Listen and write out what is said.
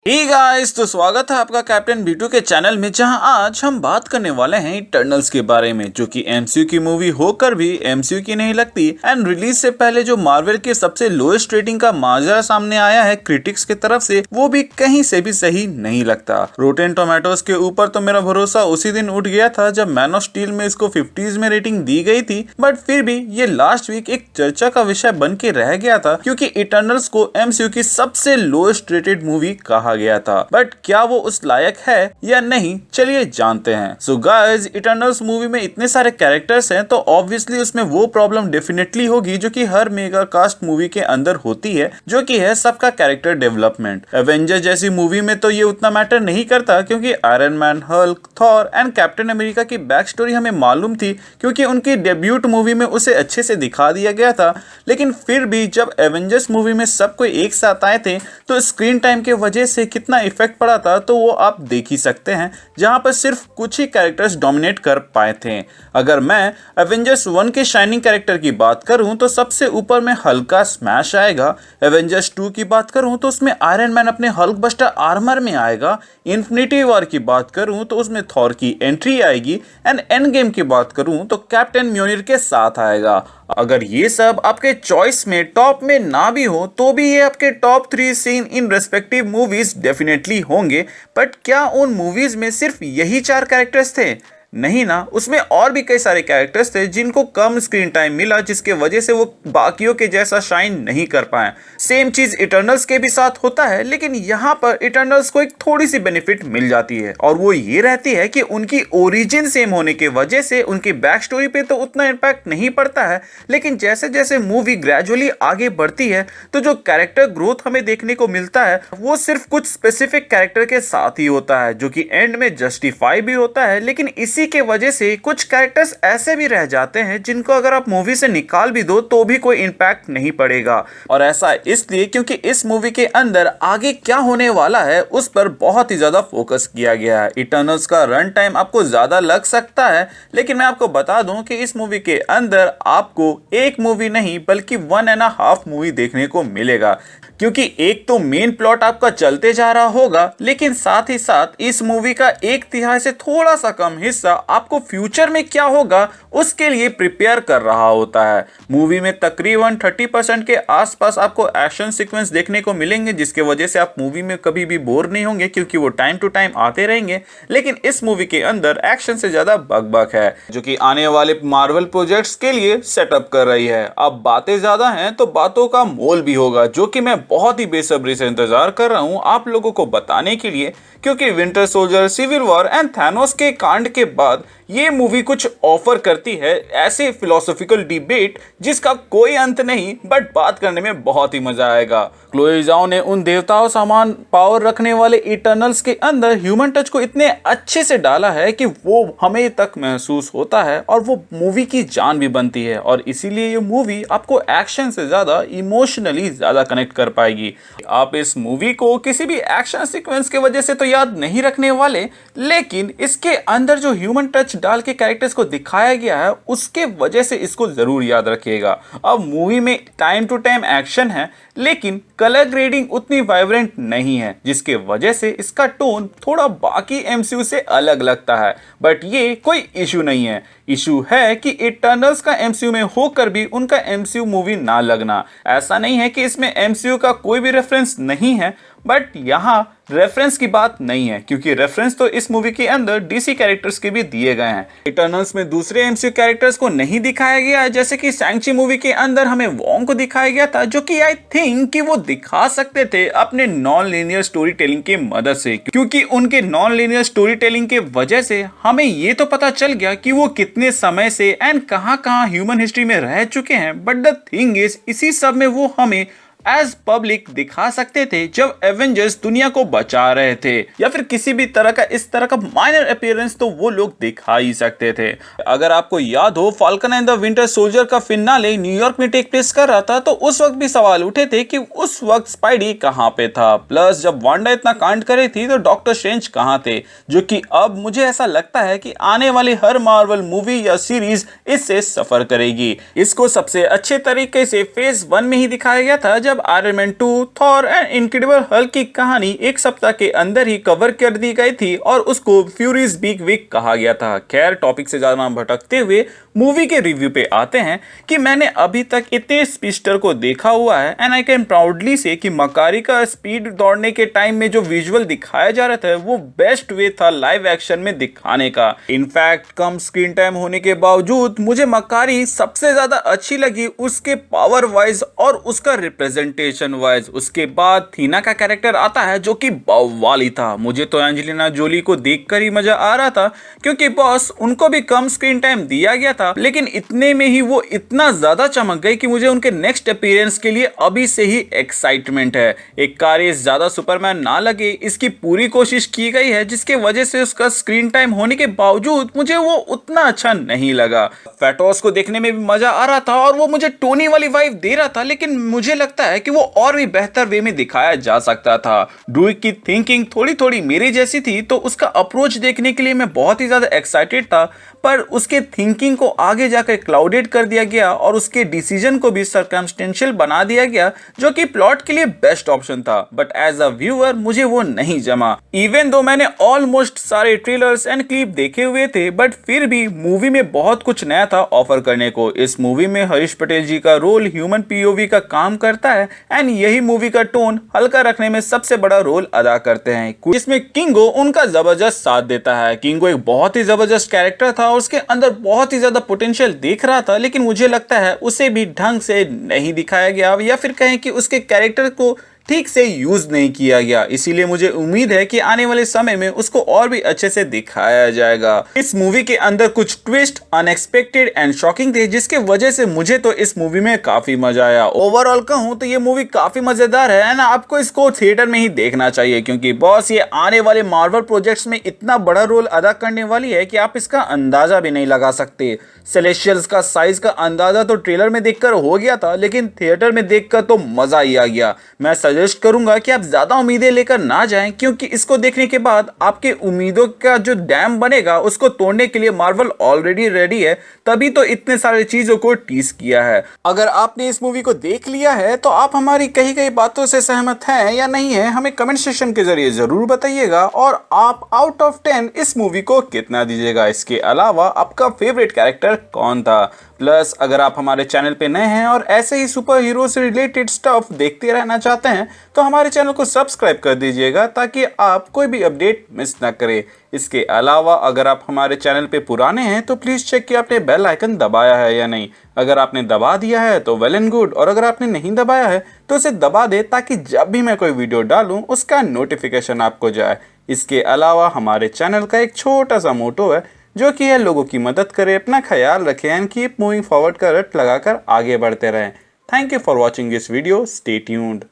Hey guys, तो स्वागत है आपका कैप्टन B2 के चैनल में, जहां आज हम बात करने वाले हैं इटर्नल्स के बारे में, जो कि एमसीयू की मूवी होकर भी एमसीयू की नहीं लगती। एंड रिलीज से पहले जो मार्वल के सबसे लोएस्ट रेटिंग का माजरा सामने आया है क्रिटिक्स की तरफ से, वो भी कहीं से भी सही नहीं लगता। रोटेन टोमेटोज के ऊपर तो मेरा भरोसा उसी दिन उठ गया था जब मैन ऑफ स्टील में इसको 50s में रेटिंग दी गई थी, बट फिर भी ये लास्ट वीक एक चर्चा का विषय बन के रह गया था, क्योंकि इटर्नल्स को एमसीयू की सबसे लोएस्ट रेटेड मूवी कहा गया था। बट क्या वो उस लायक है या नहीं, चलिए जानते हैं। सो गाइस, इटर्नल्स मूवी में इतने सारे कैरेक्टर्स हैं, तो ऑब्वियसली उसमें वो प्रॉब्लम डेफिनेटली होगी जो कि हर मेगा कास्ट मूवी के अंदर होती है, जो कि है सबका कैरेक्टर डेवलपमेंट। एवेंजर जैसी मूवी में तो ये उतना मैटर नहीं करता, क्योंकि iron man, Hulk, Thor and captain America की बैक स्टोरी हमें मालूम थी, क्योंकि उनकी डेब्यूट मूवी में उसे अच्छे से दिखा दिया गया था। लेकिन फिर भी जब एवेंजर्स मूवी में सब कोई एक साथ आए थे, तो स्क्रीन टाइम के वजह से कितना इफेक्ट पड़ा था तो वो आप देख ही सकते हैं, जहां पर सिर्फ कुछ ही कैरेक्टर्स डोमिनेट कर पाए थे। अगर मैं एवेंजर्स 1 के शाइनिंग कैरेक्टर की बात करूं तो सबसे ऊपर में हल्क का स्मैश आएगा। एवेंजर्स 2 की बात करूं तो उसमें आयरन मैन अपने हल्क बस्टर आर्मर में आएगा। इन्फिनिटी वॉर की बात करूं तो उसमें थॉर की एंट्री आएगी। एंड एंड गेम की बात करूं तो कैप्टन म्योनिर के साथ आएगा। अगर ये सब आपके चॉइस में टॉप में ना भी हो, तो भी ये आपके top 3 seen in respective movies definitely होंगे। बट क्या उन मूवीज में सिर्फ यही 4 कैरेक्टर्स थे? नहीं ना, उसमें और भी कई सारे कैरेक्टर्स थे जिनको कम स्क्रीन टाइम मिला, जिसके वजह से वो बाकियों के जैसा शाइन नहीं कर पाए। सेम चीज इटर्नल्स के भी साथ होता है, लेकिन यहाँ पर इटर्नल्स को एक थोड़ी सी बेनिफिट मिल जाती है, और वो ये रहती है कि उनकी ओरिजिन सेम होने की वजह से उनकी बैक स्टोरी पे तो उतना इम्पैक्ट नहीं पड़ता है। लेकिन जैसे जैसे मूवी ग्रेजुअली आगे बढ़ती है, तो जो कैरेक्टर ग्रोथ हमें देखने को मिलता है, वो सिर्फ कुछ स्पेसिफिक कैरेक्टर के साथ ही होता है, जो कि एंड में जस्टिफाई भी होता है। लेकिन इसी के वजह से कुछ कैरेक्टर्स ऐसे भी रह जाते हैं जिनको अगर आप मूवी से निकाल भी दो तो भी कोई इंपैक्ट नहीं पड़ेगा। और ऐसा इसलिए क्योंकि इस मूवी के अंदर आगे क्या होने वाला है उस पर बहुत ही ज्यादा फोकस किया गया है। इटर्नल्स का रन टाइम आपको ज्यादा लग सकता है, लेकिन मैं आपको बता दूं कि इस मूवी के अंदर आपको एक मूवी नहीं बल्कि 1.5 मूवी देखने को मिलेगा, क्योंकि एक तो मेन प्लॉट आपका चलते जा रहा होगा, लेकिन साथ ही साथ इस मूवी का 1/3 से थोड़ा सा कम हिस्सा आपको फ्यूचर में क्या होगा उसके लिए प्रिपेयर कर रहा होता है। मूवी में तकरीबन 30% के आसपास आपको एक्शन सीक्वेंस देखने को मिलेंगे, जिसके वजह से आप मूवी में कभी भी बोर नहीं होंगे, क्योंकि वो टाइम टू टाइम आते रहेंगे। लेकिन इस मूवी के अंदर एक्शन से ज्यादा बक है, जो कि आने वाले मार्वल प्रोजेक्ट्स के लिए सेटअप कर रही है। अब बातें ज्यादा हैं तो बातों का मोल भी होगा, जो कि मैं बहुत ही बेसब्री से इंतजार कर रहा हूं आप लोगों को बताने के लिए, क्योंकि Winter Soldier, Civil War and Thanos के कांड के बाद ये मूवी कुछ ऑफर करती है ऐसे फिलोसॉफिकल डिबेट जिसका कोई अंत नहीं, बट बात करने में बहुत ही मजा आएगा। क्लोए ज़ाओ ने उन देवताओं समान पावर रखने वाले इटर्नल्स के अंदर ह्यूमन टच को इतने अच्छे से डाला है कि वो हमें तक महसूस होता है, और वो मूवी की जान भी बनती है। और इसीलिए ये मूवी आपको एक्शन से ज्यादा इमोशनली ज्यादा कनेक्ट कर पाएगी। आप इस मूवी को किसी भी एक्शन सीक्वेंस के वजह से तो याद नहीं रखने वाले, लेकिन इसके अंदर जो ह्यूमन टच डाल के कैरेक्टर्स को दिखाया गया है उसके वजह से इसको जरूर याद रखिएगा। अब मूवी में टाइम टू टाइम एक्शन है, लेकिन कलर ग्रेडिंग उतनी वाइब्रेंट नहीं है, जिसके वजह से इसका टोन थोड़ा बाकी एमसीयू से अलग लगता है। बट ये कोई इशू नहीं है। इशू है कि इटर्नल्स का एमसीयू में होकर भी उनका एमसीयू मूवी ना लगना। ऐसा नहीं है कि इसमें एमसीयू का कोई भी रेफरेंस नहीं है, बट यहाँ रेफरेंस की बात नहीं है, क्योंकि रेफरेंस तो इस मूवी के अंदर डीसी कैरेक्टर्स के भी दिए गए हैं। इटर्नल्स में दूसरे एमसीयू कैरेक्टर्स को नहीं दिखाया गया है, जैसे कि शैंग-ची मूवी के अंदर हमें वोंग को दिखाया गया था, जो कि आई थिंक कि वो दिखा सकते थे अपने नॉन लीनियर स्टोरी टेलिंग की मदद से, क्योंकि उनके नॉन लीनियर स्टोरी टेलिंग के वजह से हमें ये तो पता चल गया कि वो कितने समय से एंड कहां ह्यूमन हिस्ट्री में रह चुके हैं। बट द थिंग इज, इसी सब में वो हमें एज पब्लिक दिखा सकते थे जब एवेंजर्स दुनिया को बचा रहे थे, या फिर किसी भी तरह का इस तरह का माइनर अपीयरेंस तो वो लोग दिखा ही सकते थे। अगर आपको याद हो, falcon and the winter soldier का फिनाले न्यूयॉर्क में टेक प्लेस कर रहा था, तो उस वक्त भी सवाल उठे थे कि उस वक्त स्पाइडी कहां पे था। प्लस जब वांडा इतना कांड करे थी तो डॉक्टर स्ट्रेंज कहां थे, जो कि अब मुझे ऐसा लगता है कि आने वाली हर मार्वल मूवी या सीरीज इससे सफर करेगी। इसको सबसे अच्छे तरीके से फेज 1 में ही दिखाया गया था, जब iron man 2, Thor and incredible Hulk की कहानी एक सप्ताह के अंदर ही कवर कर दी गई थी और उसको फ्यूरीज बिग वीक कहा गया था। खैर, टॉपिक से ज्यादा भटकते हुए मूवी के रिव्यू पे आते हैं कि मैंने अभी तक इतने स्पीडस्टर को देखा हुआ है एंड आई कैन प्राउडली से कि मकारी का स्पीड दौड़ने के टाइम में जो विजुअल दिखाया जा रहा था वो बेस्ट वे था लाइव एक्शन में दिखाने का। इनफैक्ट कम स्क्रीन टाइम होने के बावजूद मुझे मकारी सबसे ज्यादा अच्छी लगी उसके पावर वाइज और उसका रिप्रेजेंटेशन वाइज। उसके बाद थीना का कैरेक्टर आता है जो कि बवाली था। मुझे तो एंजेलिना जोली को देखकर ही मजा आ रहा था क्योंकि बॉस उनको भी कम स्क्रीन टाइम दिया गया था, लेकिन इतने में ही वो इतना ज्यादा चमक गई कि मुझे उनके नेक्स्ट अपीयरेंस के लिए अभी से ही एक्साइटमेंट है। एक कार्य ज्यादा सुपरमैन ना लगे इसकी पूरी कोशिश की गई है, जिसके वजह से उसका स्क्रीन टाइम होने के बावजूद मुझे वो उतना अच्छा नहीं लगा। फैटोस को देखने में भी मजा आ रहा था और वो मुझे टोनी वाली वाइब दे रहा था, लेकिन मुझे लगता है कि वो और भी बेहतर वे में दिखाया जा सकता था। ड्रूइग की थिंकिंग थोड़ी थोड़ी मेरी जैसी थी, तो उसका अप्रोच देखने के लिए मैं बहुत ही ज्यादा एक्साइटेड था, पर उसके थिंकिंग को आगे जाकर क्लाउडेड कर दिया गया और उसके डिसीजन को भी सर्कमस्टेंशियल बना दिया गया, जो कि प्लॉट के लिए बेस्ट ऑप्शन था। बट एज अ व्यूअर मुझे वो नहीं जमा। इवन दो मैंने ऑलमोस्ट सारे ट्रेलर्स एंड क्लिप देखे हुए थे, बट फिर भी मूवी में बहुत कुछ नया था ऑफर करने को। इस मूवी में हरीश पटेल जी का रोल ह्यूमन पीओवी का काम करता है एंड यही मूवी का टोन हल्का रखने में सबसे बड़ा रोल अदा करते हैं। इसमें किंगो उनका जबरदस्त साथ देता है। किंगो एक बहुत ही जबरदस्त कैरेक्टर था और उसके अंदर बहुत ही ज्यादा पोटेंशियल दिख रहा था, लेकिन मुझे लगता है उसे भी ढंग से नहीं दिखाया गया या फिर कहें कि उसके कैरेक्टर को ठीक से यूज नहीं किया गया। इसीलिए मुझे उम्मीद है कि आने वाले समय में उसको और भी अच्छे से दिखाया जाएगा। इस मूवी के अंदर कुछ ट्विस्ट अनएक्सपेक्टेड एंड शॉकिंग थे, जिसके वजह से मुझे तो इस मूवी में काफी मजा आया। ओवरऑल कहूं तो ये मूवी काफी मजेदार है ना, आपको इसको थिएटर में ही देखना चाहिए क्योंकि बॉस ये आने वाले मार्वल प्रोजेक्ट्स में इतना बड़ा रोल अदा करने वाली है कि आप इसका अंदाजा भी नहीं लगा सकते। सेलेस्टियल्स का साइज का अंदाजा तो ट्रेलर में देखकर हो गया था, लेकिन थिएटर में देखकर तो मजा ही आ गया। मैं सजेस्ट करूंगा कि आप ज्यादा उम्मीदें लेकर ना जाएं, क्योंकि इसको देखने के बाद आपके उम्मीदों का जो डैम बनेगा उसको तोड़ने के लिए मार्वल ऑलरेडी रेडी है, तभी तो इतने सारे चीजों को टीज किया है। अगर आपने इस मूवी को देख लिया है तो आप हमारी कही गई बातों से सहमत हैं या नहीं है, हमें कमेंट सेक्शन के जरिए जरूर बताइएगा और आप आउट ऑफ 10 इस मूवी को कितना दीजिएगा। इसके अलावा आपका फेवरेट कैरेक्टर कौन था। प्लस अगर आप हमारे चैनल पे नए हैं और ऐसे ही सुपर हीरो से रिलेटेड स्टफ देखते रहना चाहते हैं तो हमारे चैनल को सब्सक्राइब कर दीजिएगा ताकि आप कोई भी अपडेट मिस ना करें। इसके अलावा अगर आप हमारे चैनल पे पुराने हैं तो प्लीज़ चेक कि आपने बेल आइकन दबाया है या नहीं। अगर आपने दबा दिया है तो वेल एंड गुड, और अगर आपने नहीं दबाया है तो उसे दबा दे ताकि जब भी मैं कोई वीडियो डालूँ उसका नोटिफिकेशन आपको जाए। इसके अलावा हमारे चैनल का एक छोटा सा मोटो है जो कि है लोगों की मदद करें, अपना ख्याल रखें एंड कीप मूविंग फॉरवर्ड का रट लगाकर आगे बढ़ते रहें। Thank you for watching this video, stay tuned.